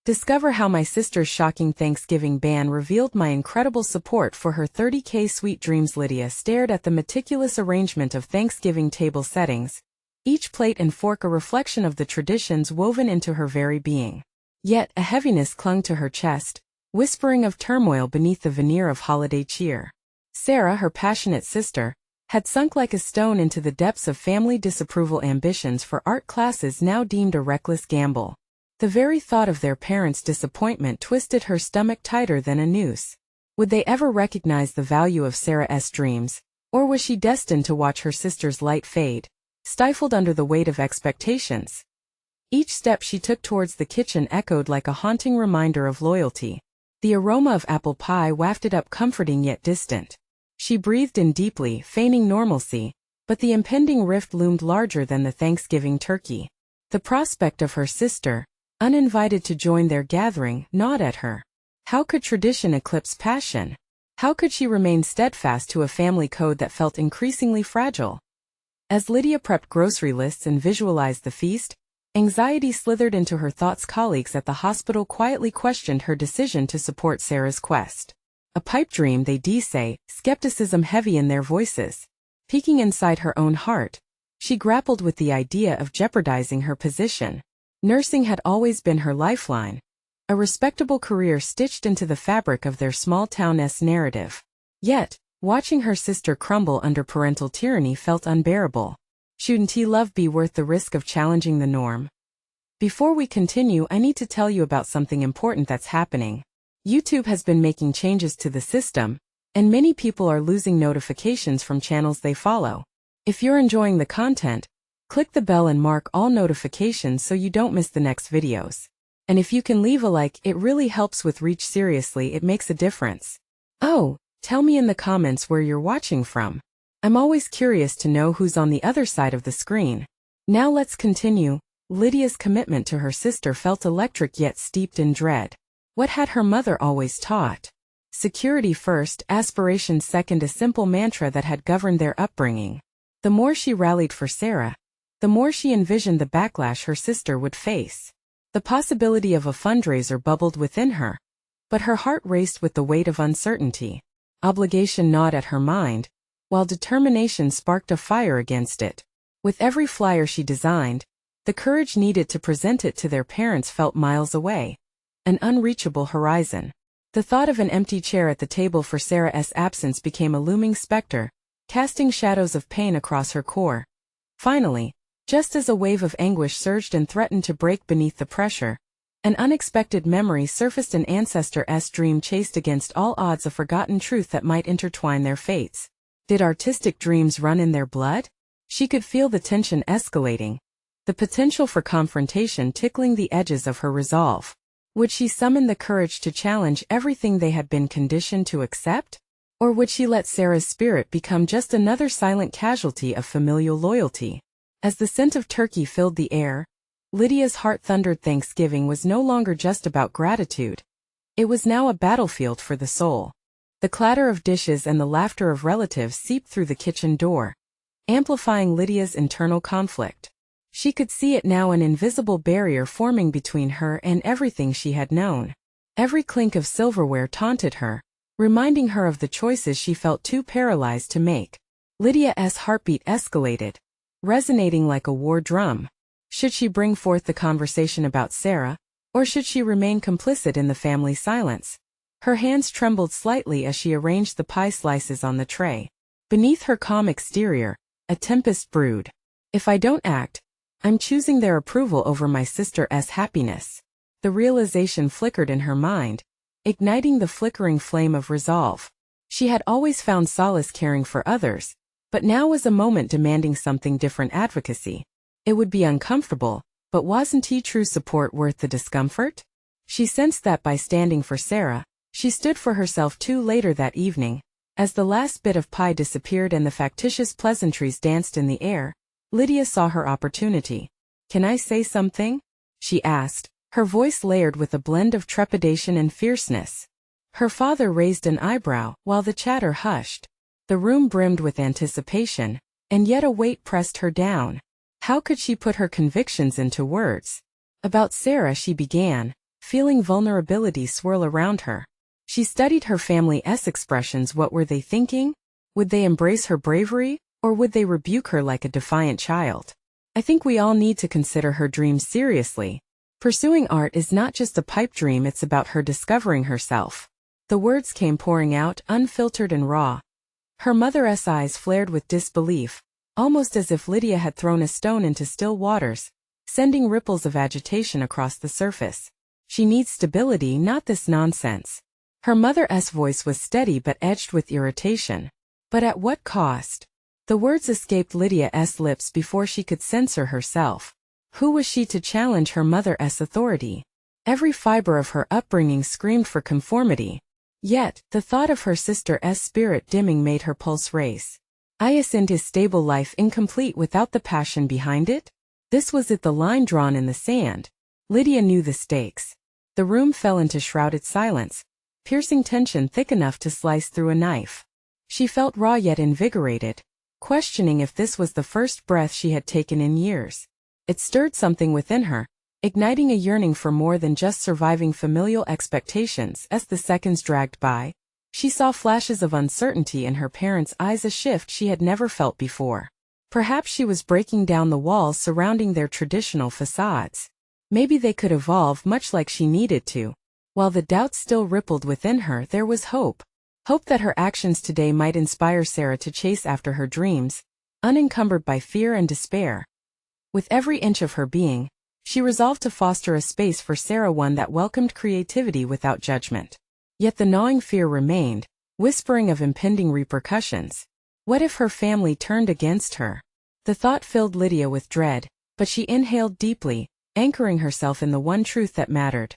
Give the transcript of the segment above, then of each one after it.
Discover how my sister's shocking Thanksgiving ban revealed my incredible support for her 30K sweet dreams. Lydia stared at the meticulous arrangement of Thanksgiving table settings, each plate and fork a reflection of the traditions woven into her very being. Yet a heaviness clung to her chest, whispering of turmoil beneath the veneer of holiday cheer. Sarah, her passionate sister, had sunk like a stone into the depths of family disapproval. Ambitions for art classes now deemed a reckless gamble. The very thought of their parents' disappointment twisted her stomach tighter than a noose. Would they ever recognize the value of Sarah's dreams, or was she destined to watch her sister's light fade, stifled under the weight of expectations? Each step she took towards the kitchen echoed like a haunting reminder of loyalty. The aroma of apple pie wafted up, comforting yet distant. She breathed in deeply, feigning normalcy, but the impending rift loomed larger than the Thanksgiving turkey. The prospect of her sister, uninvited to join their gathering, gnawed at her. How could tradition eclipse passion? How could she remain steadfast to a family code that felt increasingly fragile? As Lydia prepped grocery lists and visualized the feast, anxiety slithered into her thoughts. Colleagues at the hospital quietly questioned her decision to support Sarah's quest. A pipe dream, they say, skepticism heavy in their voices. Peeking inside her own heart, she grappled with the idea of jeopardizing her position. Nursing had always been her lifeline, a respectable career stitched into the fabric of their small-town-esque narrative. Yet, watching her sister crumble under parental tyranny felt unbearable. Shouldn't love be worth the risk of challenging the norm? Before we continue, I need to tell you about something important that's happening. YouTube has been making changes to the system, and many people are losing notifications from channels they follow. If you're enjoying the content, click the bell and mark all notifications so you don't miss the next videos. And if you can leave a like, it really helps with reach. Seriously, it makes a difference. Oh, tell me in the comments where you're watching from. I'm always curious to know who's on the other side of the screen. Now let's continue. Lydia's commitment to her sister felt electric yet steeped in dread. What had her mother always taught? Security first, aspiration second, a simple mantra that had governed their upbringing. The more she rallied for Sarah, the more she envisioned the backlash her sister would face. The possibility of a fundraiser bubbled within her, but her heart raced with the weight of uncertainty. Obligation gnawed at her mind, while determination sparked a fire against it. With every flyer she designed, the courage needed to present it to their parents felt miles away, an unreachable horizon. The thought of an empty chair at the table for Sarah's absence became a looming specter, casting shadows of pain across her core. Finally, just as a wave of anguish surged and threatened to break beneath the pressure, an unexpected memory surfaced. An ancestor's dream chased against all odds, a forgotten truth that might intertwine their fates. Did artistic dreams run in their blood? She could feel the tension escalating, the potential for confrontation tickling the edges of her resolve. Would she summon the courage to challenge everything they had been conditioned to accept? Or would she let Sarah's spirit become just another silent casualty of familial loyalty? As the scent of turkey filled the air, Lydia's heart thundered. Thanksgiving was no longer just about gratitude. It was now a battlefield for the soul. The clatter of dishes and the laughter of relatives seeped through the kitchen door, amplifying Lydia's internal conflict. She could see it now, an invisible barrier forming between her and everything she had known. Every clink of silverware taunted her, reminding her of the choices she felt too paralyzed to make. Lydia's heartbeat escalated, resonating like a war drum. Should she bring forth the conversation about Sarah, or should she remain complicit in the family silence? Her hands trembled slightly as she arranged the pie slices on the tray. Beneath her calm exterior, a tempest brewed. If I don't act, I'm choosing their approval over my sister's happiness. The realization flickered in her mind, igniting the flickering flame of resolve. She had always found solace caring for others, but now was a moment demanding something different. Advocacy. It would be uncomfortable, but wasn't true support worth the discomfort? She sensed that by standing for Sarah, she stood for herself too. Later that evening, as the last bit of pie disappeared and the factitious pleasantries danced in the air, Lydia saw her opportunity. "Can I say something?" she asked, her voice layered with a blend of trepidation and fierceness. Her father raised an eyebrow, while the chatter hushed. The room brimmed with anticipation, and yet a weight pressed her down. How could she put her convictions into words? "About Sarah," she began, feeling vulnerability swirl around her. She studied her family's expressions. What were they thinking? Would they embrace her bravery, or would they rebuke her like a defiant child? I think we all need to consider her dreams seriously. Pursuing art is not just a pipe dream, it's about her discovering herself. The words came pouring out, unfiltered and raw. Her mother's eyes flared with disbelief, almost as if Lydia had thrown a stone into still waters, sending ripples of agitation across the surface. She needs stability, not this nonsense. Her mother's voice was steady but edged with irritation. But at what cost? The words escaped Lydia's lips before she could censor herself. Who was she to challenge her mother's authority? Every fiber of her upbringing screamed for conformity. Yet, the thought of her sister's spirit dimming made her pulse race. Isn't his stable life incomplete without the passion behind it? This was it, the line drawn in the sand. Lydia knew the stakes. The room fell into shrouded silence, piercing tension thick enough to slice through a knife. She felt raw yet invigorated, questioning if this was the first breath she had taken in years. It stirred something within her, igniting a yearning for more than just surviving familial expectations. As the seconds dragged by, she saw flashes of uncertainty in her parents' eyes, a shift she had never felt before. Perhaps she was breaking down the walls surrounding their traditional facades. Maybe they could evolve much like she needed to. While the doubt still rippled within her, there was hope. Hope that her actions today might inspire Sarah to chase after her dreams, unencumbered by fear and despair. With every inch of her being, she resolved to foster a space for Sarah, one that welcomed creativity without judgment. Yet the gnawing fear remained, whispering of impending repercussions. What if her family turned against her? The thought filled Lydia with dread, but she inhaled deeply, anchoring herself in the one truth that mattered.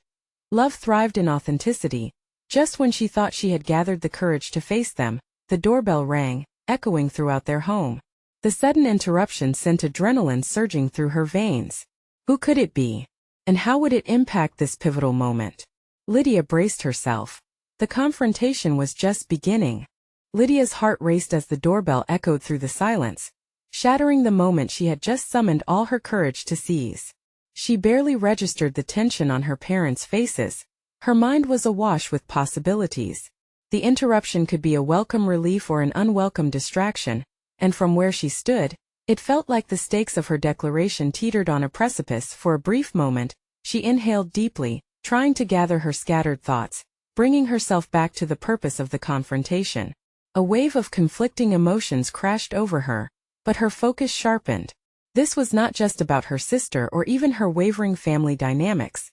Love thrived in authenticity. Just when she thought she had gathered the courage to face them, the doorbell rang, echoing throughout their home. The sudden interruption sent adrenaline surging through her veins. Who could it be? And how would it impact this pivotal moment? Lydia braced herself. The confrontation was just beginning. Lydia's heart raced as the doorbell echoed through the silence, shattering the moment she had just summoned all her courage to seize. She barely registered the tension on her parents' faces. Her mind was awash with possibilities. The interruption could be a welcome relief or an unwelcome distraction, and from where she stood, it felt like the stakes of her declaration teetered on a precipice. For a brief moment, she inhaled deeply, trying to gather her scattered thoughts, bringing herself back to the purpose of the confrontation. A wave of conflicting emotions crashed over her, but her focus sharpened. This was not just about her sister or even her wavering family dynamics.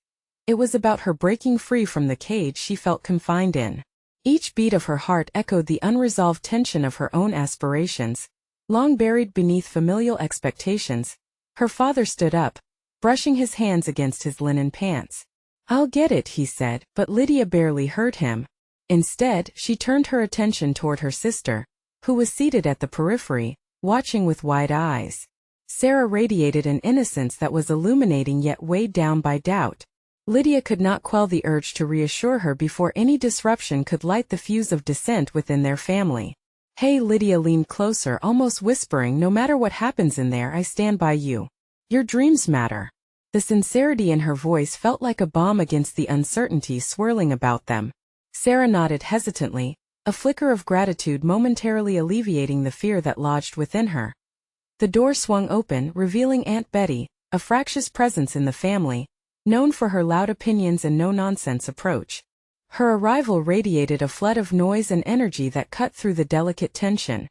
It was about her breaking free from the cage she felt confined in. Each beat of her heart echoed the unresolved tension of her own aspirations, long buried beneath familial expectations. Her father stood up, brushing his hands against his linen pants. "I'll get it," he said, but Lydia barely heard him. Instead, she turned her attention toward her sister, who was seated at the periphery, watching with wide eyes. Sarah radiated an innocence that was illuminating yet weighed down by doubt. Lydia could not quell the urge to reassure her before any disruption could light the fuse of dissent within their family. "Hey," Lydia leaned closer, almost whispering, "no matter what happens in there, I stand by you. Your dreams matter." The sincerity in her voice felt like a balm against the uncertainty swirling about them. Sarah nodded hesitantly, a flicker of gratitude momentarily alleviating the fear that lodged within her. The door swung open, revealing Aunt Betty, a fractious presence in the family, known for her loud opinions and no-nonsense approach. Her arrival radiated a flood of noise and energy that cut through the delicate tension.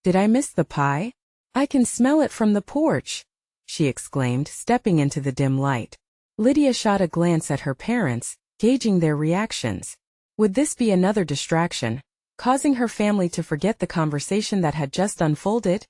"Did I miss the pie? I can smell it from the porch," she exclaimed, stepping into the dim light. Lydia shot a glance at her parents, gauging their reactions. Would this be another distraction, causing her family to forget the conversation that had just unfolded?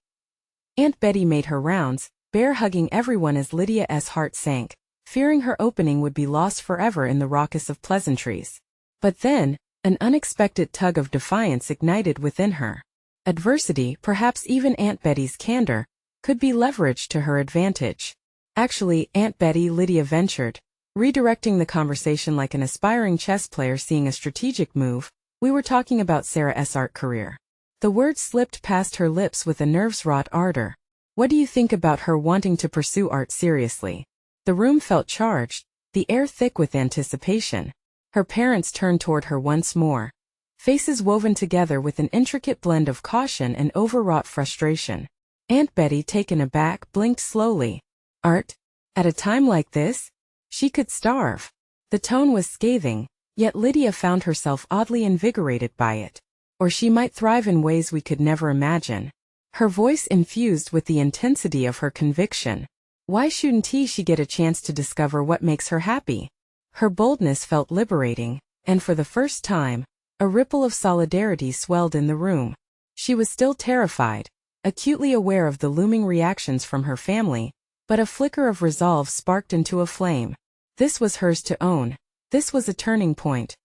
Aunt Betty made her rounds, bear-hugging everyone as Lydia's heart sank, fearing her opening would be lost forever in the raucous of pleasantries. But then, an unexpected tug of defiance ignited within her. Adversity, perhaps even Aunt Betty's candor, could be leveraged to her advantage. "Actually, Aunt Betty," Lydia ventured, redirecting the conversation like an aspiring chess player seeing a strategic move, "we were talking about Sarah's art career." The words slipped past her lips with a nerves-wrought ardor. "What do you think about her wanting to pursue art seriously?" The room felt charged, the air thick with anticipation. Her parents turned toward her once more, faces woven together with an intricate blend of caution and overwrought frustration. Aunt Betty, taken aback, blinked slowly. Art? At a time like this? She could starve. The tone was scathing, yet Lydia found herself oddly invigorated by it. Or she might thrive in ways we could never imagine. Her voice infused with the intensity of her conviction. Why shouldn't she get a chance to discover what makes her happy? Her boldness felt liberating, and for the first time, a ripple of solidarity swelled in the room. She was still terrified, acutely aware of the looming reactions from her family, but a flicker of resolve sparked into a flame. This was hers to own. This was a turning point.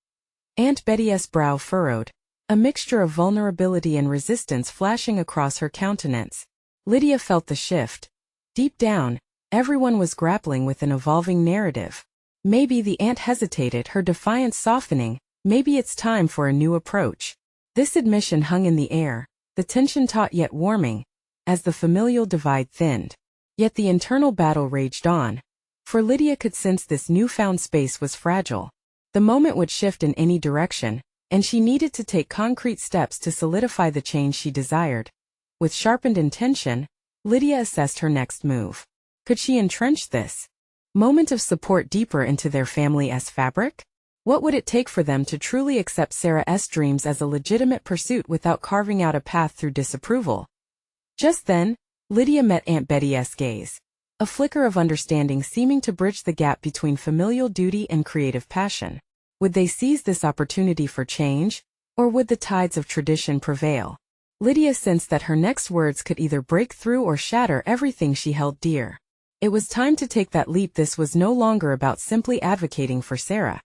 Aunt Betty's brow furrowed, a mixture of vulnerability and resistance flashing across her countenance. Lydia felt the shift. Deep down, everyone was grappling with an evolving narrative. Maybe the aunt hesitated, her defiance softening. Maybe it's time for a new approach. This admission hung in the air, the tension taut yet warming, as the familial divide thinned. Yet the internal battle raged on. For Lydia could sense this newfound space was fragile. The moment would shift in any direction, and she needed to take concrete steps to solidify the change she desired. With sharpened intention, Lydia assessed her next move. Could she entrench this moment of support deeper into their family's fabric? What would it take for them to truly accept Sarah's dreams as a legitimate pursuit without carving out a path through disapproval? Just then, Lydia met Aunt Betty's gaze, a flicker of understanding seeming to bridge the gap between familial duty and creative passion. Would they seize this opportunity for change, or would the tides of tradition prevail? Lydia sensed that her next words could either break through or shatter everything she held dear. It was time to take that leap. This was no longer about simply advocating for Sarah.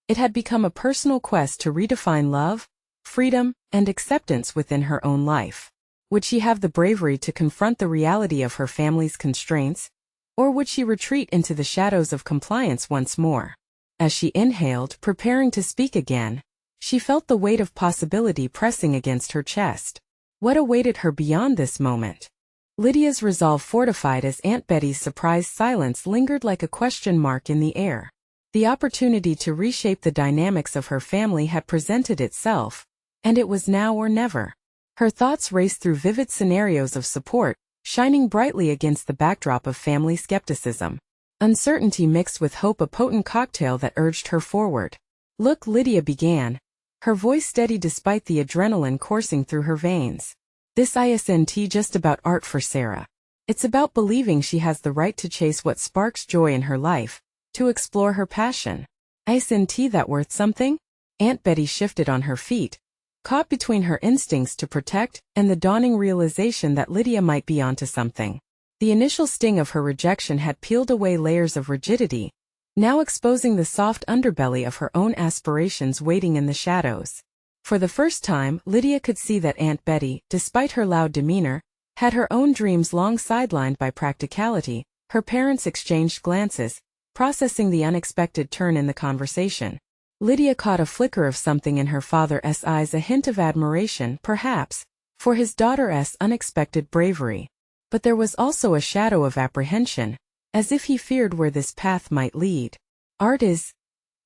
It had become a personal quest to redefine love, freedom, and acceptance within her own life. Would she have the bravery to confront the reality of her family's constraints, or would she retreat into the shadows of compliance once more? As she inhaled, preparing to speak again, she felt the weight of possibility pressing against her chest. What awaited her beyond this moment? Lydia's resolve fortified as Aunt Betty's surprised silence lingered like a question mark in the air. The opportunity to reshape the dynamics of her family had presented itself, and it was now or never. Her thoughts raced through vivid scenarios of support, shining brightly against the backdrop of family skepticism. Uncertainty mixed with hope, a potent cocktail that urged her forward. Look, Lydia began, her voice steady despite the adrenaline coursing through her veins. This isn't just about art for Sarah. It's about believing she has the right to chase what sparks joy in her life, to explore her passion. Isn't that worth something? Aunt Betty shifted on her feet, caught between her instincts to protect and the dawning realization that Lydia might be onto something. The initial sting of her rejection had peeled away layers of rigidity, now exposing the soft underbelly of her own aspirations waiting in the shadows. For the first time, Lydia could see that Aunt Betty, despite her loud demeanor, had her own dreams long sidelined by practicality. Her parents exchanged glances, processing the unexpected turn in the conversation. Lydia caught a flicker of something in her father's eyes, a hint of admiration, perhaps, for his daughter's unexpected bravery. But there was also a shadow of apprehension, as if he feared where this path might lead. Art is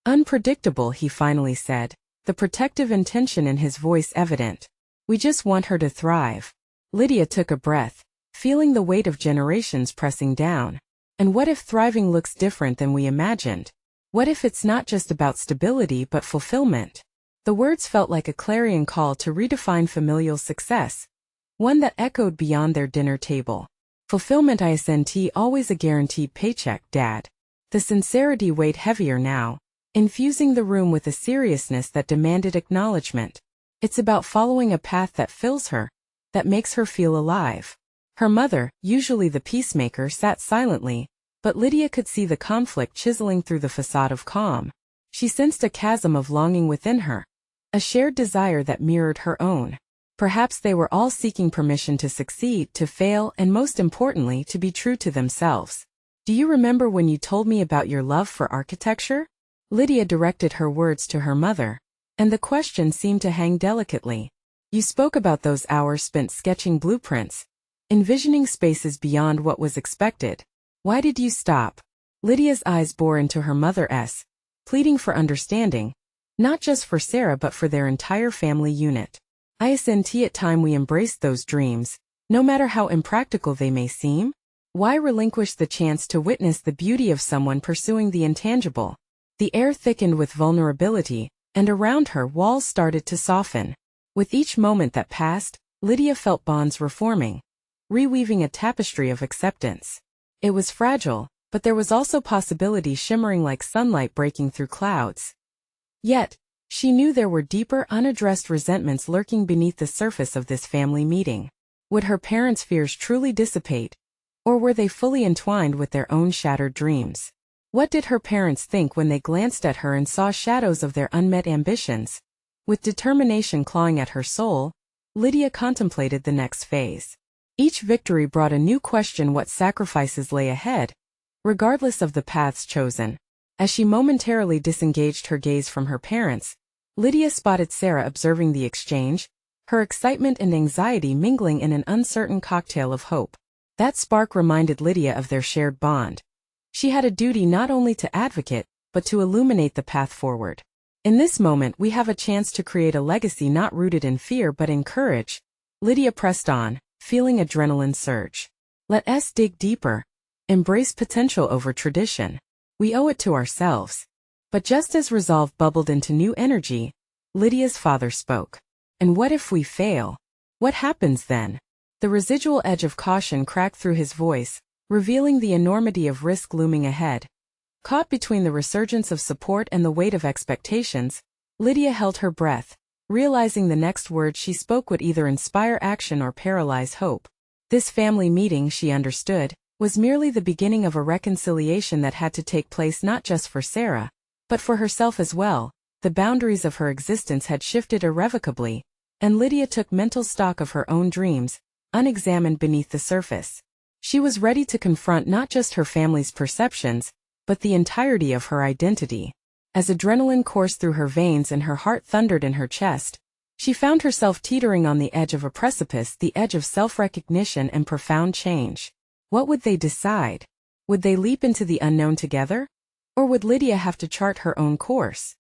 unpredictable, he finally said, the protective intention in his voice evident. We just want her to thrive. Lydia took a breath, feeling the weight of generations pressing down. And what if thriving looks different than we imagined? What if it's not just about stability but fulfillment? The words felt like a clarion call to redefine familial success, one that echoed beyond their dinner table. Fulfillment isn't always a guaranteed paycheck, Dad. The sincerity weighed heavier now, infusing the room with a seriousness that demanded acknowledgement. It's about following a path that fills her, that makes her feel alive. Her mother, usually the peacemaker, sat silently, but Lydia could see the conflict chiseling through the facade of calm. She sensed a chasm of longing within her, a shared desire that mirrored her own. Perhaps they were all seeking permission to succeed, to fail, and most importantly, to be true to themselves. Do you remember when you told me about your love for architecture? Lydia directed her words to her mother, and the question seemed to hang delicately. You spoke about those hours spent sketching blueprints, envisioning spaces beyond what was expected. Why did you stop? Lydia's eyes bore into her mother's, pleading for understanding, not just for Sarah but for their entire family unit. Isn't it time we embraced those dreams, no matter how impractical they may seem? Why relinquish the chance to witness the beauty of someone pursuing the intangible? The air thickened with vulnerability, and around her walls started to soften. With each moment that passed, Lydia felt bonds reforming, reweaving a tapestry of acceptance. It was fragile, but there was also possibility shimmering like sunlight breaking through clouds. Yet, she knew there were deeper, unaddressed resentments lurking beneath the surface of this family meeting. Would her parents' fears truly dissipate, or were they fully entwined with their own shattered dreams? What did her parents think when they glanced at her and saw shadows of their unmet ambitions? With determination clawing at her soul, Lydia contemplated the next phase. Each victory brought a new question: what sacrifices lay ahead, regardless of the paths chosen. As she momentarily disengaged her gaze from her parents, Lydia spotted Sarah observing the exchange, her excitement and anxiety mingling in an uncertain cocktail of hope. That spark reminded Lydia of their shared bond. She had a duty not only to advocate, but to illuminate the path forward. In this moment we have a chance to create a legacy not rooted in fear but in courage. Lydia pressed on, feeling adrenaline surge. Let us dig deeper. Embrace potential over tradition. We owe it to ourselves. But just as resolve bubbled into new energy, Lydia's father spoke. And what if we fail? What happens then? The residual edge of caution cracked through his voice, revealing the enormity of risk looming ahead. Caught between the resurgence of support and the weight of expectations, Lydia held her breath, realizing the next word she spoke would either inspire action or paralyze hope. This family meeting, she understood, was merely the beginning of a reconciliation that had to take place not just for Sarah, but for herself as well. The boundaries of her existence had shifted irrevocably, and Lydia took mental stock of her own dreams, unexamined beneath the surface. She was ready to confront not just her family's perceptions, but the entirety of her identity. As adrenaline coursed through her veins and her heart thundered in her chest, she found herself teetering on the edge of a precipice, the edge of self-recognition and profound change. What would they decide? Would they leap into the unknown together? Or would Lydia have to chart her own course?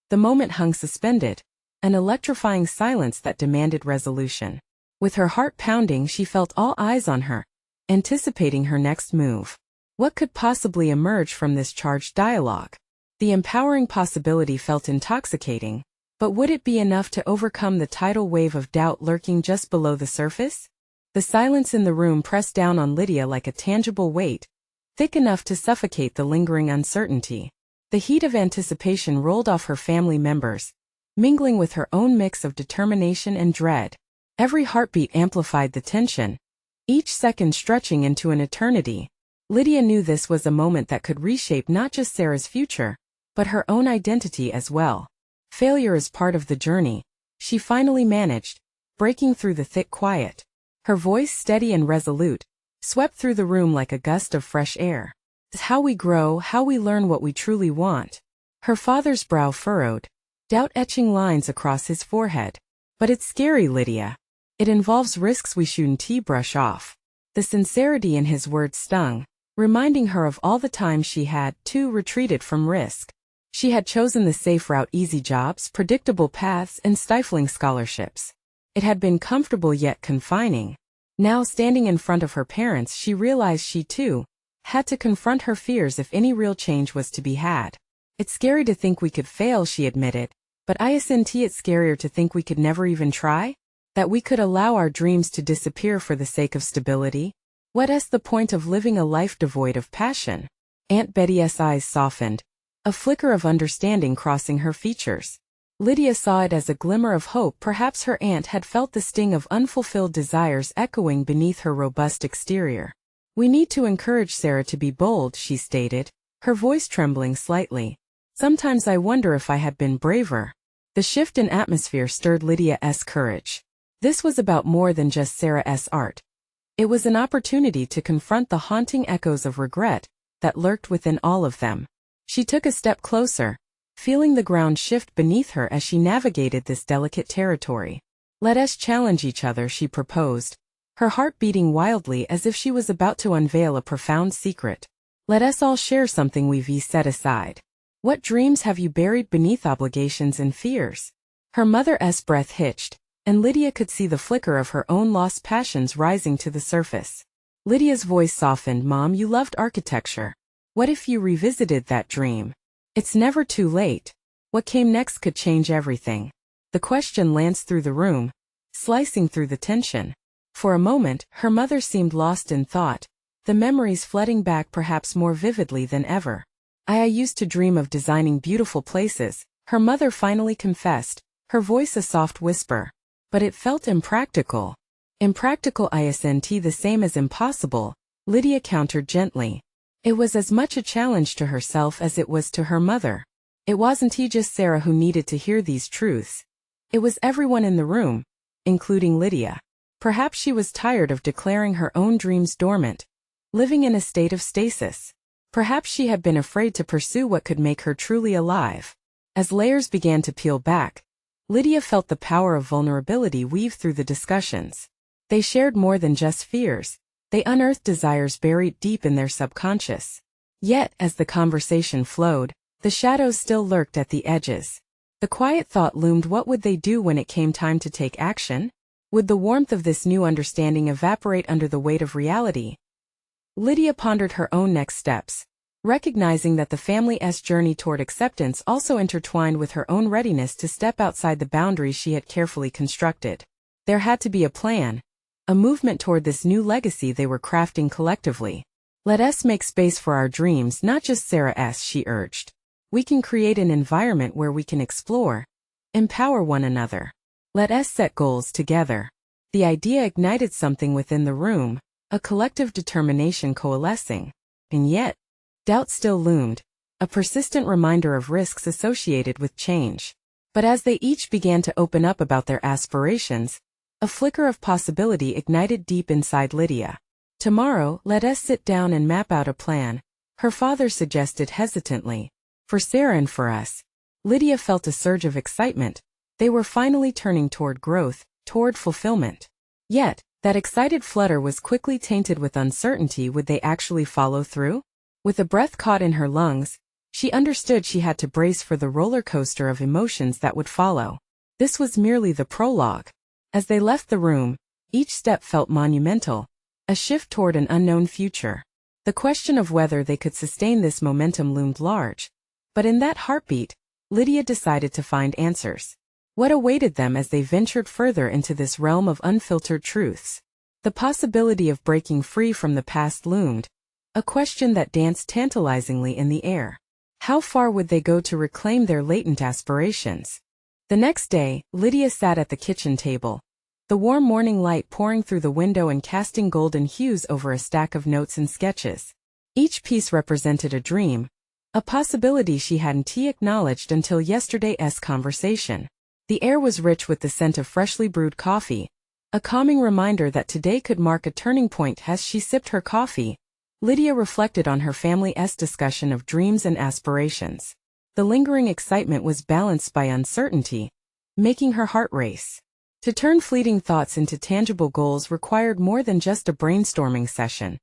The moment hung suspended, an electrifying silence that demanded resolution. With her heart pounding, she felt all eyes on her, anticipating her next move. What could possibly emerge from this charged dialogue? The empowering possibility felt intoxicating, but would it be enough to overcome the tidal wave of doubt lurking just below the surface? The silence in the room pressed down on Lydia like a tangible weight, thick enough to suffocate the lingering uncertainty. The heat of anticipation rolled off her family members, mingling with her own mix of determination and dread. Every heartbeat amplified the tension, each second stretching into an eternity. Lydia knew this was a moment that could reshape not just Sarah's future, but her own identity as well. Failure is part of the journey, she finally managed, breaking through the thick quiet. Her voice, steady and resolute, swept through the room like a gust of fresh air. It's how we grow, how we learn what we truly want. Her father's brow furrowed, doubt etching lines across his forehead. But it's scary, Lydia. It involves risks we shouldn't brush off. The sincerity in his words stung, reminding her of all the times she had, too, retreated from risk. She had chosen the safe route, easy jobs, predictable paths, and stifling scholarships. It had been comfortable yet confining. Now, standing in front of her parents, she realized she, too, had to confront her fears if any real change was to be had. It's scary to think we could fail, she admitted, but isn't it scarier to think we could never even try? That we could allow our dreams to disappear for the sake of stability? What's the point of living a life devoid of passion? Aunt Betty's eyes softened, a flicker of understanding crossing her features. Lydia saw it as a glimmer of hope. Perhaps her aunt had felt the sting of unfulfilled desires echoing beneath her robust exterior. We need to encourage Sarah to be bold, she stated, her voice trembling slightly. Sometimes I wonder if I had been braver. The shift in atmosphere stirred Lydia's courage. This was about more than just Sarah's art. It was an opportunity to confront the haunting echoes of regret that lurked within all of them. She took a step closer, feeling the ground shift beneath her as she navigated this delicate territory. Let us challenge each other, she proposed, her heart beating wildly as if she was about to unveil a profound secret. Let us all share something we've set aside. What dreams have you buried beneath obligations and fears? Her mother's breath hitched, and Lydia could see the flicker of her own lost passions rising to the surface. Lydia's voice softened. Mom, you loved architecture. What if you revisited that dream? It's never too late. What came next could change everything. The question lanced through the room, slicing through the tension. For a moment, her mother seemed lost in thought, the memories flooding back perhaps more vividly than ever. I used to dream of designing beautiful places, her mother finally confessed, her voice a soft whisper. But it felt impractical. Impractical isn't the same as impossible, Lydia countered gently. It was as much a challenge to herself as it was to her mother. It wasn't just Sarah who needed to hear these truths. It was everyone in the room, including Lydia. Perhaps she was tired of declaring her own dreams dormant, living in a state of stasis. Perhaps she had been afraid to pursue what could make her truly alive. As layers began to peel back, Lydia felt the power of vulnerability weave through the discussions. They shared more than just fears. They unearthed desires buried deep in their subconscious. Yet, as the conversation flowed, the shadows still lurked at the edges. The quiet thought loomed: what would they do when it came time to take action? Would the warmth of this new understanding evaporate under the weight of reality? Lydia pondered her own next steps, recognizing that the family's journey toward acceptance also intertwined with her own readiness to step outside the boundaries she had carefully constructed. There had to be a plan, a movement toward this new legacy they were crafting collectively. Let us make space for our dreams, not just Sarah's, she urged. We can create an environment where we can explore, empower one another. Let us set goals together. The idea ignited something within the room, a collective determination coalescing. And yet, doubt still loomed, a persistent reminder of risks associated with change. But as they each began to open up about their aspirations, a flicker of possibility ignited deep inside Lydia. Tomorrow, let us sit down and map out a plan, her father suggested hesitantly. For Sarah and for us. Lydia felt a surge of excitement. They were finally turning toward growth, toward fulfillment. Yet, that excited flutter was quickly tainted with uncertainty. Would they actually follow through? With a breath caught in her lungs, she understood she had to brace for the roller coaster of emotions that would follow. This was merely the prologue. As they left the room, each step felt monumental, a shift toward an unknown future. The question of whether they could sustain this momentum loomed large. But in that heartbeat, Lydia decided to find answers. What awaited them as they ventured further into this realm of unfiltered truths? The possibility of breaking free from the past loomed, a question that danced tantalizingly in the air. How far would they go to reclaim their latent aspirations? The next day, Lydia sat at the kitchen table, the warm morning light pouring through the window and casting golden hues over a stack of notes and sketches. Each piece represented a dream, a possibility she hadn't acknowledged until yesterday's conversation. The air was rich with the scent of freshly brewed coffee, a calming reminder that today could mark a turning point. As she sipped her coffee, Lydia reflected on her family's discussion of dreams and aspirations. The lingering excitement was balanced by uncertainty, making her heart race. To turn fleeting thoughts into tangible goals required more than just a brainstorming session.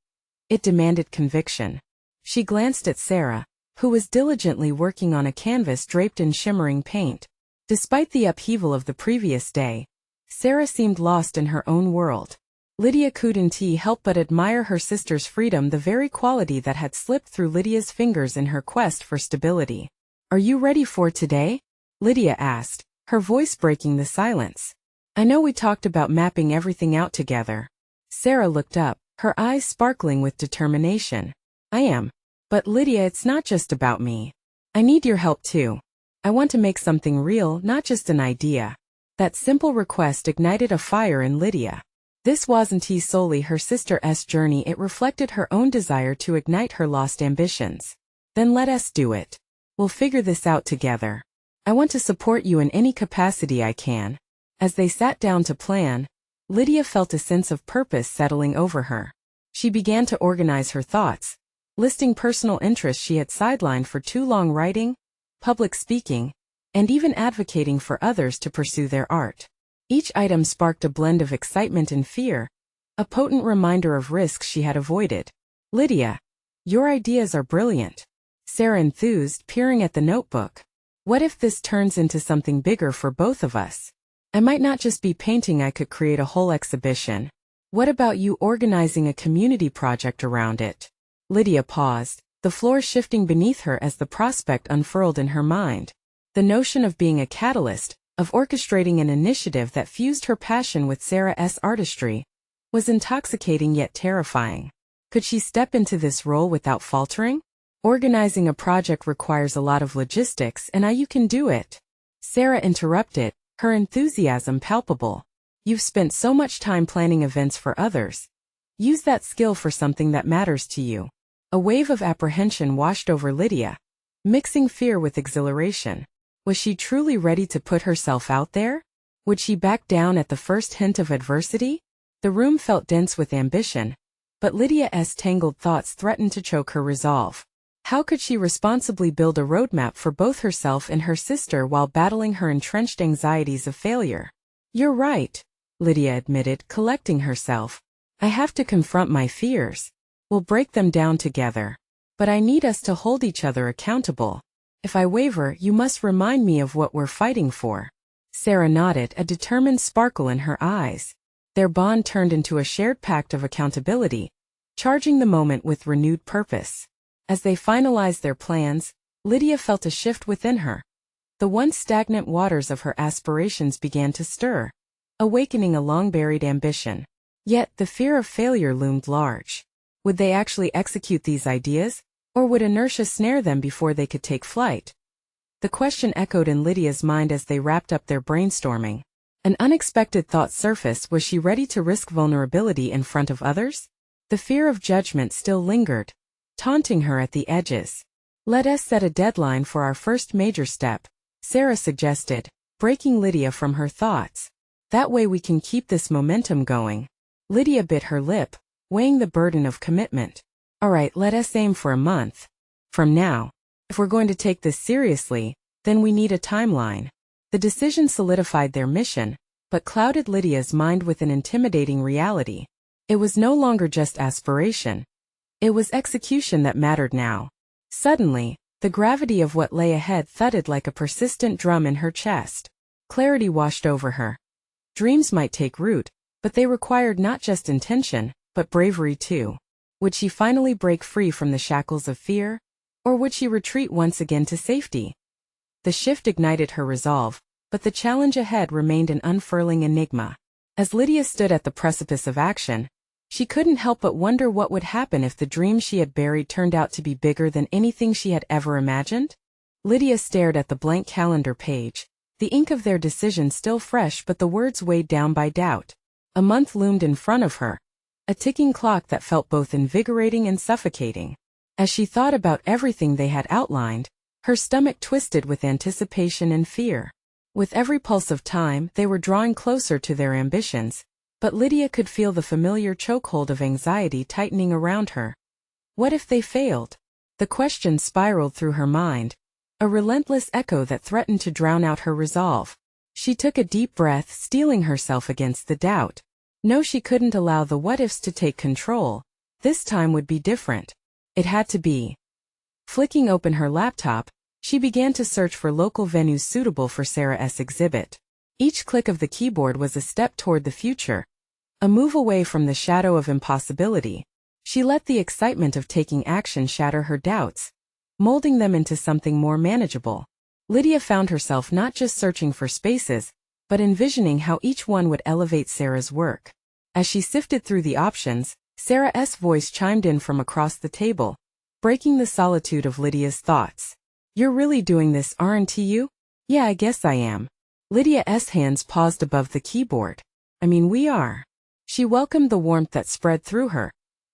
It demanded conviction. She glanced at Sarah, who was diligently working on a canvas draped in shimmering paint. Despite the upheaval of the previous day, Sarah seemed lost in her own world. Lydia couldn't help but admire her sister's freedom, the very quality that had slipped through Lydia's fingers in her quest for stability. "Are you ready for today?" Lydia asked, her voice breaking the silence. "I know we talked about mapping everything out together." Sarah looked up, her eyes sparkling with determination. "I am. But Lydia, it's not just about me. I need your help too. I want to make something real, not just an idea." That simple request ignited a fire in Lydia. This wasn't solely her sister's journey, it reflected her own desire to ignite her lost ambitions. "Then let us do it. We'll figure this out together. I want to support you in any capacity I can." As they sat down to plan, Lydia felt a sense of purpose settling over her. She began to organize her thoughts, listing personal interests she had sidelined for too long: writing, public speaking, and even advocating for others to pursue their art. Each item sparked a blend of excitement and fear, a potent reminder of risks she had avoided. "Lydia, Your ideas are brilliant, Sarah enthused, peering at the notebook. What if this turns into something bigger for both of us? I might not just be painting, I could create a whole exhibition. What about you organizing a community project around it? Lydia paused, the floor shifting beneath her as the prospect unfurled in her mind. The notion of being a catalyst, of orchestrating an initiative that fused her passion with Sarah's artistry, was intoxicating yet terrifying. Could she step into this role without faltering? Organizing a project requires a lot of logistics, and you can do it. Sarah interrupted, her enthusiasm palpable. You've spent so much time planning events for others. Use that skill for something that matters to you. A wave of apprehension washed over Lydia, mixing fear with exhilaration. Was she truly ready to put herself out there? Would she back down at the first hint of adversity? The room felt dense with ambition, but Lydia's tangled thoughts threatened to choke her resolve. How could she responsibly build a roadmap for both herself and her sister while battling her entrenched anxieties of failure? You're right, Lydia admitted, collecting herself. I have to confront my fears. We'll break them down together. But I need us to hold each other accountable. If I waver, you must remind me of what we're fighting for. Sarah nodded, a determined sparkle in her eyes. Their bond turned into a shared pact of accountability, charging the moment with renewed purpose. As they finalized their plans, Lydia felt a shift within her. The once stagnant waters of her aspirations began to stir, awakening a long-buried ambition. Yet the fear of failure loomed large. Would they actually execute these ideas, or would inertia snare them before they could take flight? The question echoed in Lydia's mind as they wrapped up their brainstorming. An unexpected thought surfaced: was she ready to risk vulnerability in front of others? The fear of judgment still lingered, taunting her at the edges. Let us set a deadline for our first major step, Sarah suggested, breaking Lydia from her thoughts. That way we can keep this momentum going. Lydia bit her lip, weighing the burden of commitment. All right, let us aim for a month. From now. If we're going to take this seriously, then we need a timeline. The decision solidified their mission, but clouded Lydia's mind with an intimidating reality. It was no longer just aspiration. It was execution that mattered now. Suddenly, the gravity of what lay ahead thudded like a persistent drum in her chest. Clarity washed over her. Dreams might take root, but they required not just intention, but bravery too. Would she finally break free from the shackles of fear? Or would she retreat once again to safety? The shift ignited her resolve, but the challenge ahead remained an unfurling enigma. As Lydia stood at the precipice of action, she couldn't help but wonder what would happen if the dream she had buried turned out to be bigger than anything she had ever imagined. Lydia stared at the blank calendar page, the ink of their decision still fresh but the words weighed down by doubt. A month loomed in front of her, a ticking clock that felt both invigorating and suffocating. As she thought about everything they had outlined, her stomach twisted with anticipation and fear. With every pulse of time, they were drawing closer to their ambitions, but Lydia could feel the familiar chokehold of anxiety tightening around her. What if they failed? The question spiraled through her mind, a relentless echo that threatened to drown out her resolve. She took a deep breath, steeling herself against the doubt. No, she couldn't allow the what-ifs to take control. This time would be different. It had to be. Flicking open her laptop, she began to search for local venues suitable for Sarah's exhibit. Each click of the keyboard was a step toward the future, a move away from the shadow of impossibility. She let the excitement of taking action shatter her doubts, molding them into something more manageable. Lydia found herself not just searching for spaces, but envisioning how each one would elevate Sarah's work. As she sifted through the options, Sarah's voice chimed in from across the table, breaking the solitude of Lydia's thoughts. You're really doing this, aren't you? Yeah, I guess I am. Lydia's hands paused above the keyboard. I mean, we are. She welcomed the warmth that spread through her,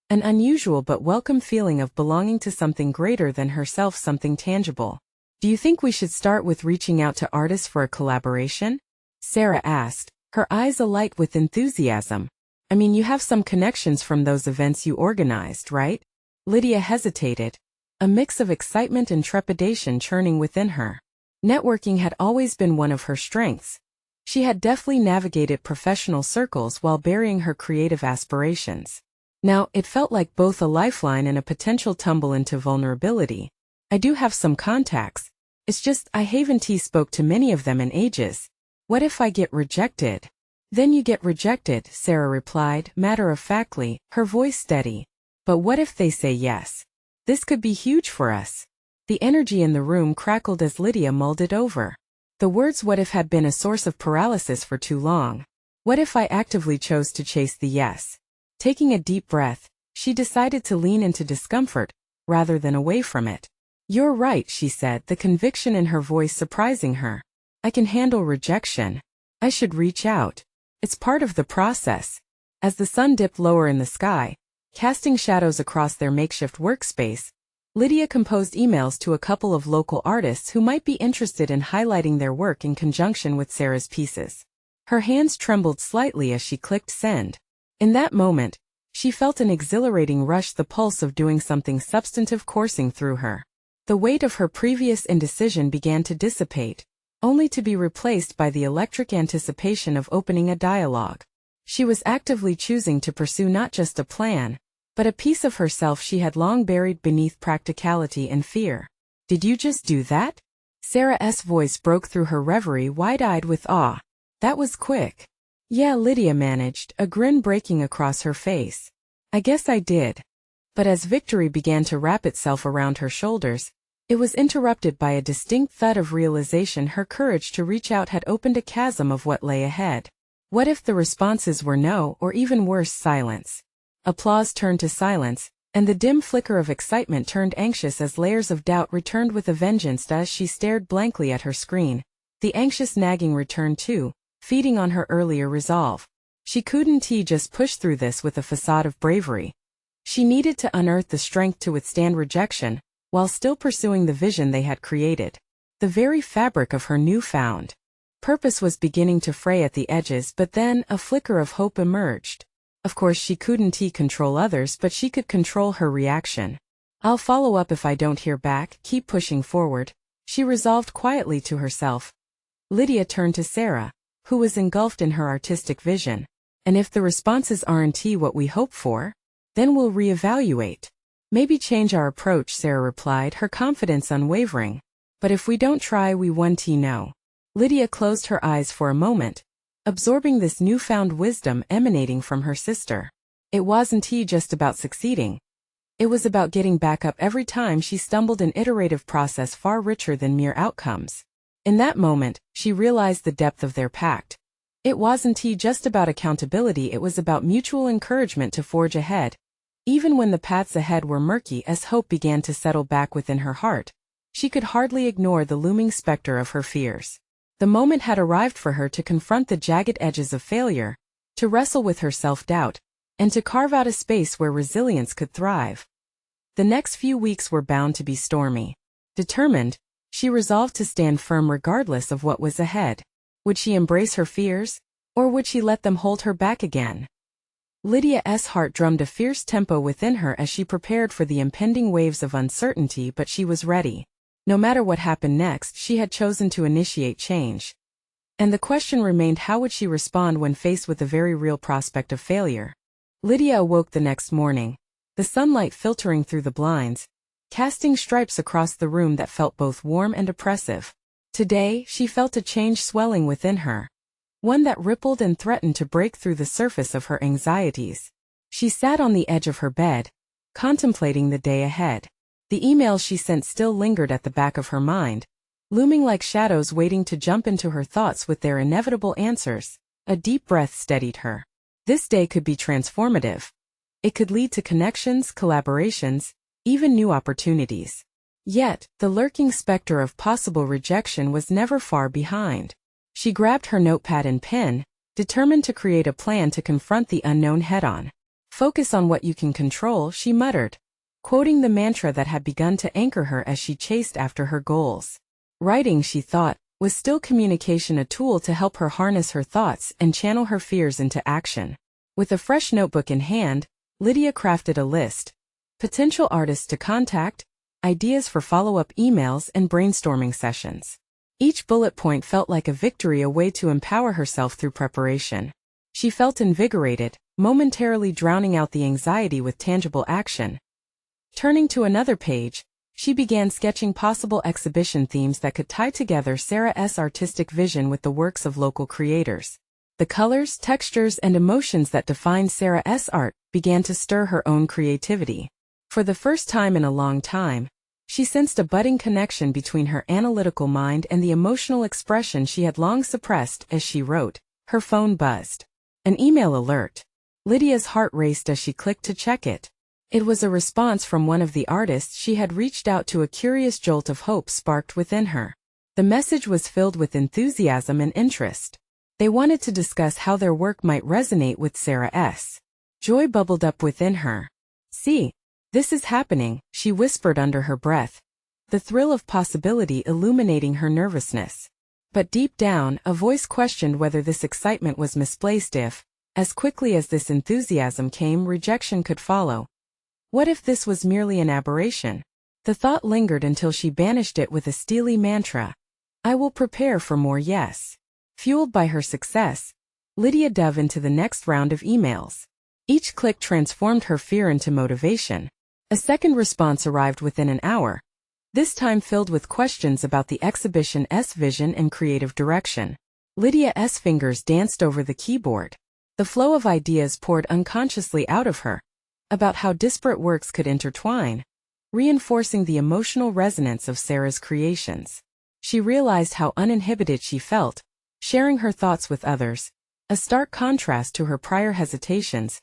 an unusual but welcome feeling of belonging to something greater than herself, something tangible. Do you think we should start with reaching out to artists for a collaboration? Sarah asked, her eyes alight with enthusiasm. I mean, you have some connections from those events you organized, right? Lydia hesitated, a mix of excitement and trepidation churning within her. Networking had always been one of her strengths. She had deftly navigated professional circles while burying her creative aspirations. Now, it felt like both a lifeline and a potential tumble into vulnerability. I do have some contacts. It's just I haven't spoke to many of them in ages. What if I get rejected? Then you get rejected, Sarah replied, matter-of-factly, her voice steady. But what if they say yes? This could be huge for us. The energy in the room crackled as Lydia mulled it over. The words what if had been a source of paralysis for too long. What if I actively chose to chase the yes? Taking a deep breath, she decided to lean into discomfort, rather than away from it. You're right, she said, the conviction in her voice surprising her. I can handle rejection. I should reach out. It's part of the process. As the sun dipped lower in the sky, casting shadows across their makeshift workspace, Lydia composed emails to a couple of local artists who might be interested in highlighting their work in conjunction with Sarah's pieces. Her hands trembled slightly as she clicked send. In that moment, she felt an exhilarating rush, the pulse of doing something substantive coursing through her. The weight of her previous indecision began to dissipate, only to be replaced by the electric anticipation of opening a dialogue. She was actively choosing to pursue not just a plan, but a piece of herself she had long buried beneath practicality and fear. Did you just do that? Sarah's voice broke through her reverie, wide-eyed with awe. That was quick. Yeah, Lydia managed, a grin breaking across her face. I guess I did. But as victory began to wrap itself around her shoulders, it was interrupted by a distinct thud of realization. Her courage to reach out had opened a chasm of what lay ahead. What if the responses were no, or even worse, silence? Applause turned to silence, and the dim flicker of excitement turned anxious as layers of doubt returned with a vengeance. As she stared blankly at her screen, the anxious nagging returned too, feeding on her earlier resolve. She couldn't just push through this with a facade of bravery. She needed to unearth the strength to withstand rejection, while still pursuing the vision they had created. The very fabric of her newfound purpose was beginning to fray at the edges, but then a flicker of hope emerged. Of course she couldn't control others, but she could control her reaction. I'll follow up if I don't hear back, keep pushing forward, she resolved quietly to herself. Lydia turned to Sarah, who was engulfed in her artistic vision. And if the responses aren't what we hope for, then we'll reevaluate. Maybe change our approach, Sarah replied, her confidence unwavering. But if we don't try, we won't know. Lydia closed her eyes for a moment, absorbing this newfound wisdom emanating from her sister. It wasn't just about succeeding. It was about getting back up every time she stumbled, an iterative process far richer than mere outcomes. In that moment, she realized the depth of their pact. It wasn't just about accountability, it was about mutual encouragement to forge ahead. Even when the paths ahead were murky, as hope began to settle back within her heart, she could hardly ignore the looming specter of her fears. The moment had arrived for her to confront the jagged edges of failure, to wrestle with her self-doubt, and to carve out a space where resilience could thrive. The next few weeks were bound to be stormy. Determined, she resolved to stand firm regardless of what was ahead. Would she embrace her fears, or would she let them hold her back again? Lydia's heart drummed a fierce tempo within her as she prepared for the impending waves of uncertainty, but she was ready. No matter what happened next, she had chosen to initiate change. And the question remained, how would she respond when faced with the very real prospect of failure? Lydia awoke the next morning, the sunlight filtering through the blinds, casting stripes across the room that felt both warm and oppressive. Today, she felt a change swelling within her, one that rippled and threatened to break through the surface of her anxieties. She sat on the edge of her bed, contemplating the day ahead. The emails she sent still lingered at the back of her mind, looming like shadows waiting to jump into her thoughts with their inevitable answers. A deep breath steadied her. This day could be transformative. It could lead to connections, collaborations, even new opportunities. Yet, the lurking specter of possible rejection was never far behind. She grabbed her notepad and pen, determined to create a plan to confront the unknown head-on. Focus on what you can control, she muttered, quoting the mantra that had begun to anchor her as she chased after her goals. Writing, she thought, was still communication, a tool to help her harness her thoughts and channel her fears into action. With a fresh notebook in hand, Lydia crafted a list. Potential artists to contact, ideas for follow-up emails, and brainstorming sessions. Each bullet point felt like a victory, a way to empower herself through preparation. She felt invigorated, momentarily drowning out the anxiety with tangible action. Turning to another page, she began sketching possible exhibition themes that could tie together Sarah's artistic vision with the works of local creators. The colors, textures, and emotions that defined Sarah's art began to stir her own creativity. For the first time in a long time, she sensed a budding connection between her analytical mind and the emotional expression she had long suppressed. As she wrote, her phone buzzed. An email alert. Lydia's heart raced as she clicked to check it. It was a response from one of the artists she had reached out to. A curious jolt of hope sparked within her. The message was filled with enthusiasm and interest. They wanted to discuss how their work might resonate with Sarah's. Joy bubbled up within her. "See, this is happening," she whispered under her breath, the thrill of possibility illuminating her nervousness. But deep down, a voice questioned whether this excitement was misplaced if, as quickly as this enthusiasm came, rejection could follow. What if this was merely an aberration? The thought lingered until she banished it with a steely mantra. "I will prepare for more." Yes. Fueled by her success, Lydia dove into the next round of emails. Each click transformed her fear into motivation. A second response arrived within an hour, this time filled with questions about the exhibition's vision and creative direction. Lydia's fingers danced over the keyboard. The flow of ideas poured unconsciously out of her, about how disparate works could intertwine, reinforcing the emotional resonance of Sarah's creations. She realized how uninhibited she felt, sharing her thoughts with others, a stark contrast to her prior hesitations,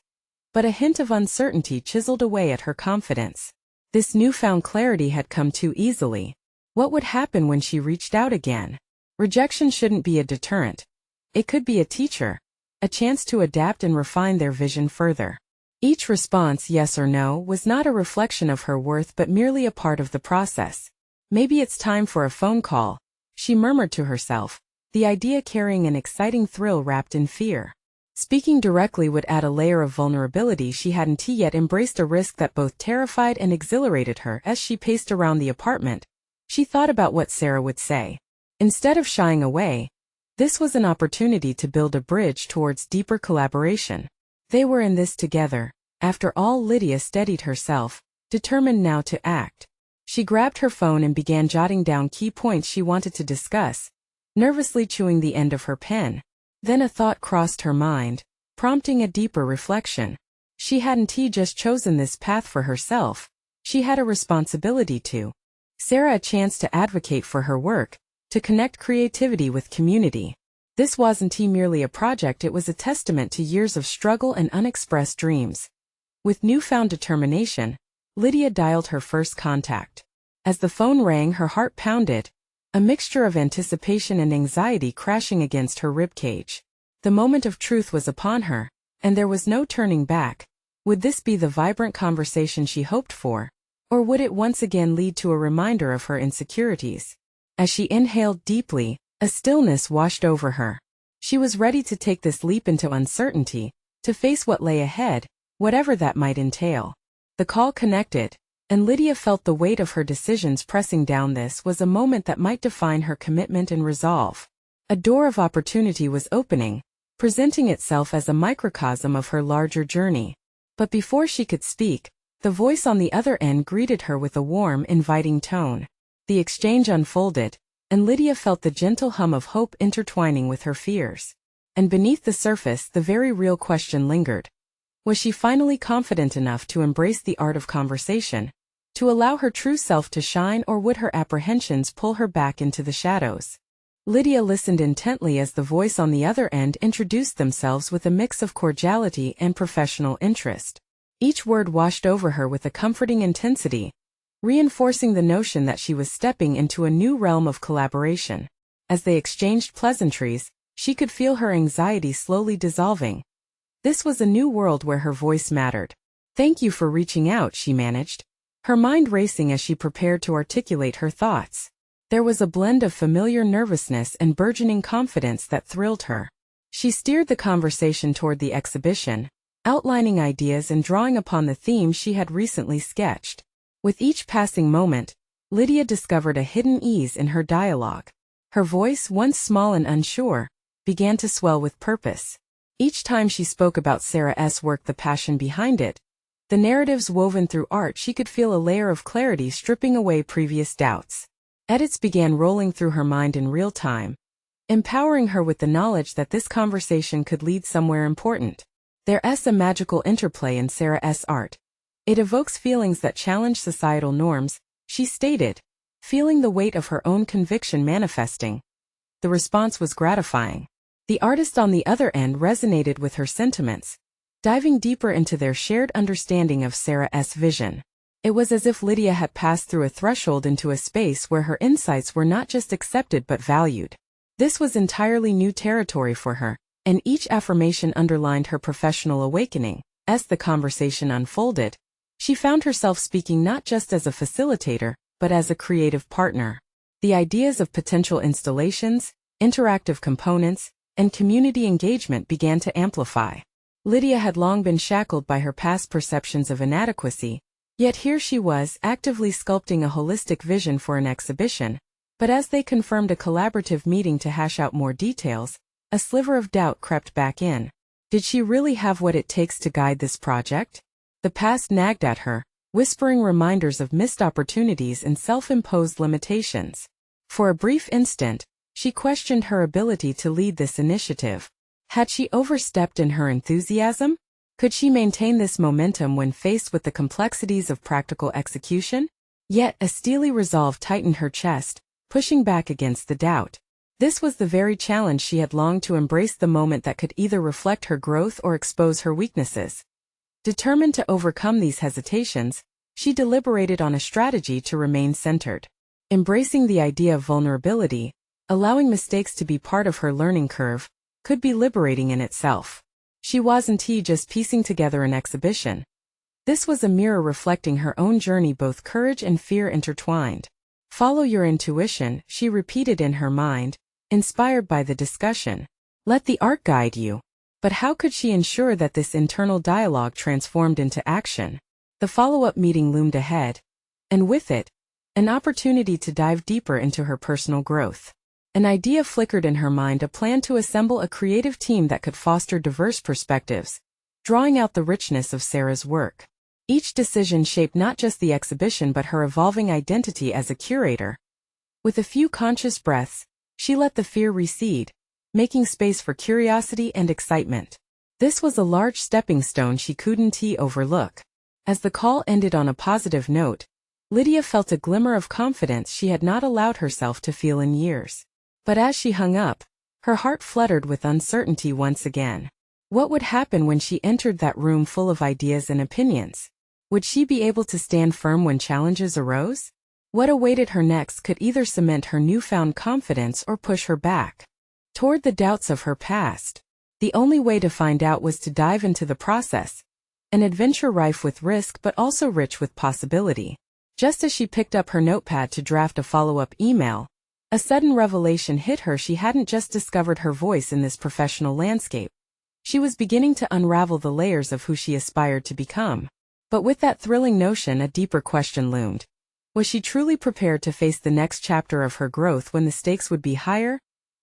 but a hint of uncertainty chiseled away at her confidence. This newfound clarity had come too easily. What would happen when she reached out again? Rejection shouldn't be a deterrent. It could be a teacher, a chance to adapt and refine their vision further. Each response, yes or no, was not a reflection of her worth but merely a part of the process. "Maybe it's time for a phone call," she murmured to herself, the idea carrying an exciting thrill wrapped in fear. Speaking directly would add a layer of vulnerability she hadn't yet embraced, a risk that both terrified and exhilarated her. As she paced around the apartment, she thought about what Sarah would say. Instead of shying away, this was an opportunity to build a bridge towards deeper collaboration. They were in this together. After all, Lydia steadied herself, determined now to act. She grabbed her phone and began jotting down key points she wanted to discuss, nervously chewing the end of her pen. Then a thought crossed her mind, prompting a deeper reflection. She hadn't just chosen this path for herself. She had a responsibility to Sarah, a chance to advocate for her work, to connect creativity with community. This wasn't merely a project, it was a testament to years of struggle and unexpressed dreams. With newfound determination, Lydia dialed her first contact. As the phone rang, her heart pounded, a mixture of anticipation and anxiety crashing against her ribcage. The moment of truth was upon her, and there was no turning back. Would this be the vibrant conversation she hoped for, or would it once again lead to a reminder of her insecurities? As she inhaled deeply, a stillness washed over her. She was ready to take this leap into uncertainty, to face what lay ahead, whatever that might entail. The call connected, and Lydia felt the weight of her decisions pressing down. This was a moment that might define her commitment and resolve. A door of opportunity was opening, presenting itself as a microcosm of her larger journey. But before she could speak, the voice on the other end greeted her with a warm, inviting tone. The exchange unfolded, and Lydia felt the gentle hum of hope intertwining with her fears. And beneath the surface, the very real question lingered. Was she finally confident enough to embrace the art of conversation, to allow her true self to shine, or would her apprehensions pull her back into the shadows? Lydia listened intently as the voice on the other end introduced themselves with a mix of cordiality and professional interest. Each word washed over her with a comforting intensity, reinforcing the notion that she was stepping into a new realm of collaboration. As they exchanged pleasantries, she could feel her anxiety slowly dissolving. This was a new world where her voice mattered. "Thank you for reaching out," she managed, her mind racing as she prepared to articulate her thoughts. There was a blend of familiar nervousness and burgeoning confidence that thrilled her. She steered the conversation toward the exhibition, outlining ideas and drawing upon the themes she had recently sketched. With each passing moment, Lydia discovered a hidden ease in her dialogue. Her voice, once small and unsure, began to swell with purpose. Each time she spoke about Sarah's work, the passion behind it, the narratives woven through art, she could feel a layer of clarity stripping away previous doubts. Edits began rolling through her mind in real time, empowering her with the knowledge that this conversation could lead somewhere important. There's a magical interplay in Sarah's art. It evokes feelings that challenge societal norms, she stated, feeling the weight of her own conviction manifesting. The response was gratifying. The artist on the other end resonated with her sentiments, diving deeper into their shared understanding of Sarah's vision. It was as if Lydia had passed through a threshold into a space where her insights were not just accepted but valued. This was entirely new territory for her, and each affirmation underlined her professional awakening. As the conversation unfolded, she found herself speaking not just as a facilitator, but as a creative partner. The ideas of potential installations, interactive components, and community engagement began to amplify. Lydia had long been shackled by her past perceptions of inadequacy, yet here she was, actively sculpting a holistic vision for an exhibition. But as they confirmed a collaborative meeting to hash out more details, a sliver of doubt crept back in. Did she really have what it takes to guide this project? The past nagged at her, whispering reminders of missed opportunities and self-imposed limitations. For a brief instant, she questioned her ability to lead this initiative. Had she overstepped in her enthusiasm? Could she maintain this momentum when faced with the complexities of practical execution? Yet a steely resolve tightened her chest, pushing back against the doubt. This was the very challenge she had longed to embrace, the moment that could either reflect her growth or expose her weaknesses. Determined to overcome these hesitations, she deliberated on a strategy to remain centered. Embracing the idea of vulnerability, allowing mistakes to be part of her learning curve, could be liberating in itself. She wasn't just piecing together an exhibition. This was a mirror reflecting her own journey, both courage and fear intertwined. Follow your intuition, she repeated in her mind, inspired by the discussion. Let the art guide you. But how could she ensure that this internal dialogue transformed into action? The follow-up meeting loomed ahead, and with it, an opportunity to dive deeper into her personal growth. An idea flickered in her mind, a plan to assemble a creative team that could foster diverse perspectives, drawing out the richness of Sarah's work. Each decision shaped not just the exhibition but her evolving identity as a curator. With a few conscious breaths, she let the fear recede, making space for curiosity and excitement. This was a large stepping stone she couldn't overlook. As the call ended on a positive note, Lydia felt a glimmer of confidence she had not allowed herself to feel in years. But as she hung up, her heart fluttered with uncertainty once again. What would happen when she entered that room full of ideas and opinions? Would she be able to stand firm when challenges arose? What awaited her next could either cement her newfound confidence or push her back toward the doubts of her past. The only way to find out was to dive into the process, an adventure rife with risk but also rich with possibility. Just as she picked up her notepad to draft a follow-up email, a sudden revelation hit her. She hadn't just discovered her voice in this professional landscape. She was beginning to unravel the layers of who she aspired to become. But with that thrilling notion, a deeper question loomed. Was she truly prepared to face the next chapter of her growth when the stakes would be higher,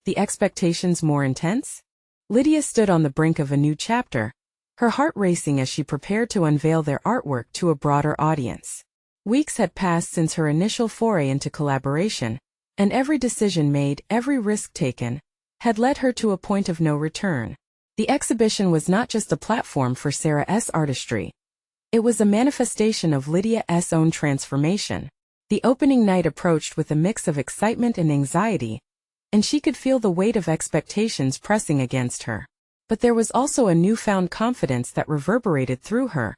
the expectations more intense? Lydia stood on the brink of a new chapter, her heart racing as she prepared to unveil their artwork to a broader audience. Weeks had passed since her initial foray into collaboration, and every decision made, every risk taken, had led her to a point of no return. The exhibition was not just a platform for Sarah's artistry. It was a manifestation of Lydia's own transformation. The opening night approached with a mix of excitement and anxiety, and she could feel the weight of expectations pressing against her. But there was also a newfound confidence that reverberated through her,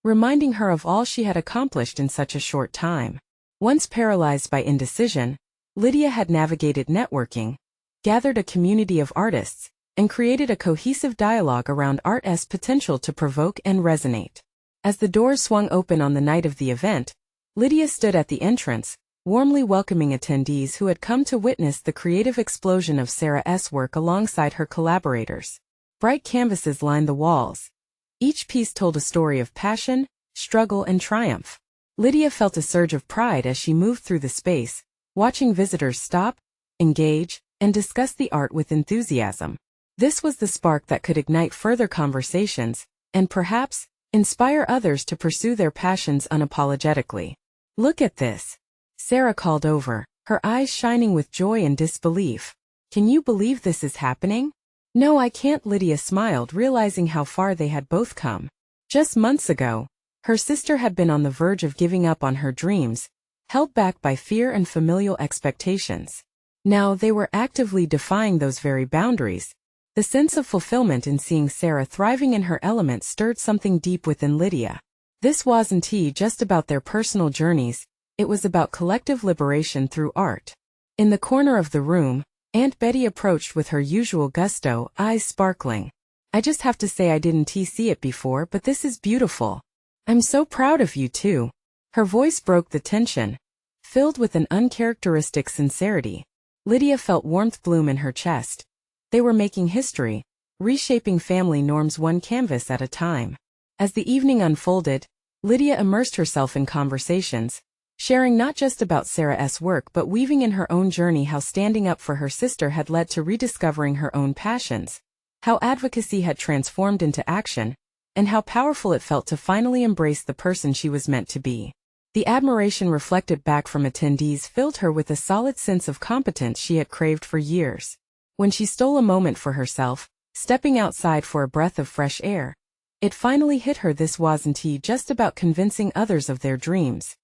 reminding her of all she had accomplished in such a short time. Once paralyzed by indecision, Lydia had navigated networking, gathered a community of artists, and created a cohesive dialogue around art's potential to provoke and resonate. As the doors swung open on the night of the event, Lydia stood at the entrance, warmly welcoming attendees who had come to witness the creative explosion of Sarah's work alongside her collaborators. Bright canvases lined the walls. Each piece told a story of passion, struggle, and triumph. Lydia felt a surge of pride as she moved through the space, watching visitors stop, engage, and discuss the art with enthusiasm. This was the spark that could ignite further conversations, and perhaps, inspire others to pursue their passions unapologetically. "Look at this," Sarah called over, her eyes shining with joy and disbelief. "Can you believe this is happening?" "No, I can't," Lydia smiled, realizing how far they had both come. Just months ago, her sister had been on the verge of giving up on her dreams, held back by fear and familial expectations. Now they were actively defying those very boundaries. The sense of fulfillment in seeing Sarah thriving in her element stirred something deep within Lydia. This wasn't just about their personal journeys, it was about collective liberation through art. In the corner of the room, Aunt Betty approached with her usual gusto, eyes sparkling. "I just have to say I didn't see it before, but this is beautiful. I'm so proud of you too." Her voice broke the tension, filled with an uncharacteristic sincerity. Lydia felt warmth bloom in her chest. They were making history, reshaping family norms one canvas at a time. As the evening unfolded, Lydia immersed herself in conversations, sharing not just about Sarah's work but weaving in her own journey how standing up for her sister had led to rediscovering her own passions, how advocacy had transformed into action, and how powerful it felt to finally embrace the person she was meant to be. The admiration reflected back from attendees filled her with a solid sense of competence she had craved for years. When she stole a moment for herself, stepping outside for a breath of fresh air, it finally hit her this wasn't just about convincing others of their dreams.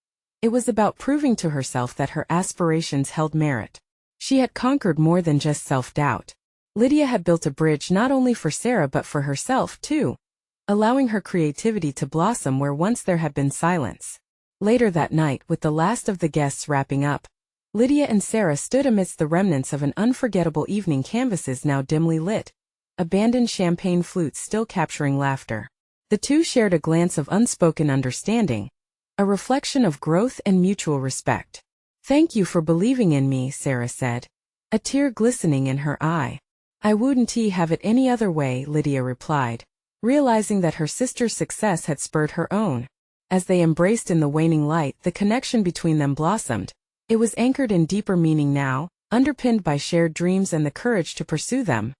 It was about proving to herself that her aspirations held merit. She had conquered more than just self-doubt. Lydia had built a bridge not only for Sarah but for herself too, allowing her creativity to blossom where once there had been silence. Later that night, with the last of the guests wrapping up, Lydia and Sarah stood amidst the remnants of an unforgettable evening, canvases now dimly lit, abandoned champagne flutes still capturing laughter. The two shared a glance of unspoken understanding, a reflection of growth and mutual respect. "Thank you for believing in me," Sarah said, a tear glistening in her eye. "I wouldn't have it any other way," Lydia replied, realizing that her sister's success had spurred her own. As they embraced in the waning light, the connection between them blossomed. It was anchored in deeper meaning now, underpinned by shared dreams and the courage to pursue them.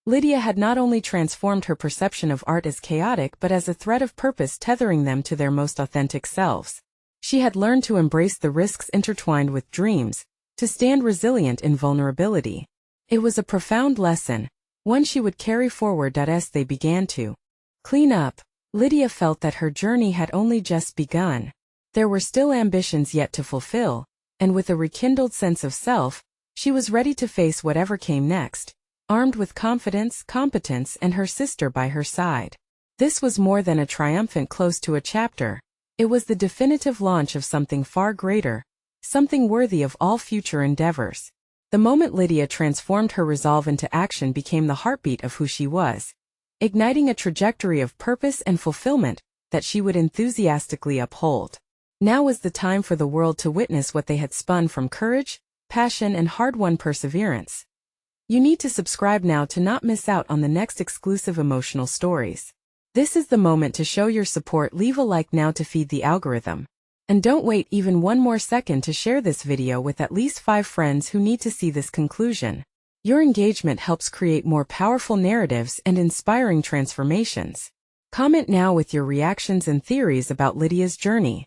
Lydia had not only transformed her perception of art as chaotic but as a thread of purpose tethering them to their most authentic selves. She had learned to embrace the risks intertwined with dreams, to stand resilient in vulnerability. It was a profound lesson, one she would carry forward as they began to clean up. Lydia felt that her journey had only just begun. There were still ambitions yet to fulfill, and with a rekindled sense of self, she was ready to face whatever came next, armed with confidence, competence, and her sister by her side. This was more than a triumphant close to a chapter. It was the definitive launch of something far greater, something worthy of all future endeavors. The moment Lydia transformed her resolve into action became the heartbeat of who she was, igniting a trajectory of purpose and fulfillment that she would enthusiastically uphold. Now was the time for the world to witness what they had spun from courage, passion, and hard-won perseverance. You need to subscribe now to not miss out on the next exclusive emotional stories. This is the moment to show your support. Leave a like now to feed the algorithm. And don't wait even one more second to share this video with at least 5 friends who need to see this conclusion. Your engagement helps create more powerful narratives and inspiring transformations. Comment now with your reactions and theories about Lydia's journey.